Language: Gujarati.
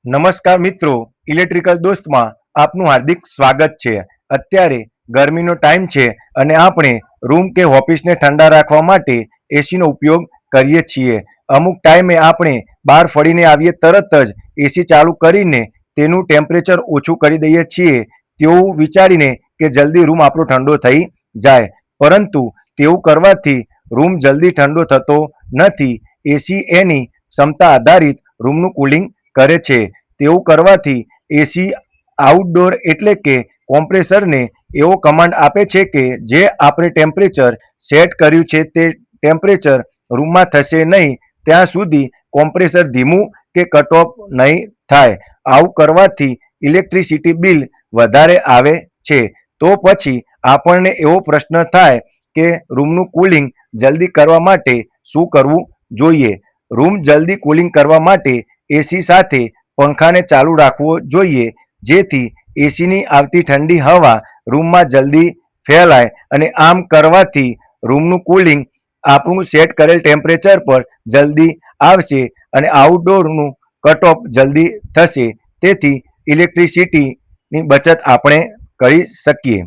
નમસ્કાર મિત્રો, ઇલેક્ટ્રિકલ દોસ્તમાં આપનું હાર્દિક સ્વાગત છે। અત્યારે ગરમીનો ટાઈમ છે અને આપણે રૂમ કે ઓફિસને ઠંડા રાખવા માટે એસીનો ઉપયોગ કરીએ છીએ। અમુક ટાઈમે આપણે બહાર ફરીને આવીએ તરત જ એસી ચાલુ કરીને તેનું ટેમ્પરેચર ઓછું કરી દઈએ છીએ તેવું વિચારીને કે જલ્દી રૂમ આપણો ઠંડો થઈ જાય, પરંતુ તેવું કરવાથી રૂમ જલ્દી ઠંડો થતો નથી। એસી એની ક્ષમતા આધારિત રૂમનું કુલિંગ કરે છે। તેવું કરવાથી એસી આઉટડોર એટલે કે કોમ્પ્રેસરને એવો કમાન્ડ આપે છે કે જે આપણે ટેમ્પરેચર સેટ કર્યું છે તે ટેમ્પરેચર રૂમમાં થશે નહીં ત્યાં સુધી કોમ્પ્રેસર ધીમું કે કટ ઓફ નહીં થાય। આવું કરવાથી ઇલેક્ટ્રિસિટી બિલ વધારે આવે છે। તો પછી આપણને એવો પ્રશ્ન થાય કે રૂમનું કુલિંગ જલ્દી કરવા માટે શું કરવું જોઈએ? રૂમ જલ્દી કુલિંગ કરવા માટે એસી સાથે પંખાને ચાલુ રાખવો જોઈએ, જેથી એસીની આવતી ઠંડી હવા રૂમમાં જલ્દી ફેલાય અને આમ કરવાથી રૂમનું કુલિંગ આપણું સેટ કરેલ ટેમ્પરેચર પર જલ્દી આવશે અને આઉટડોરનું કટ ઓફ જલ્દી થશે। તેથી ઇલેક્ટ્રિસિટીની બચત આપણે કરી શકીએ।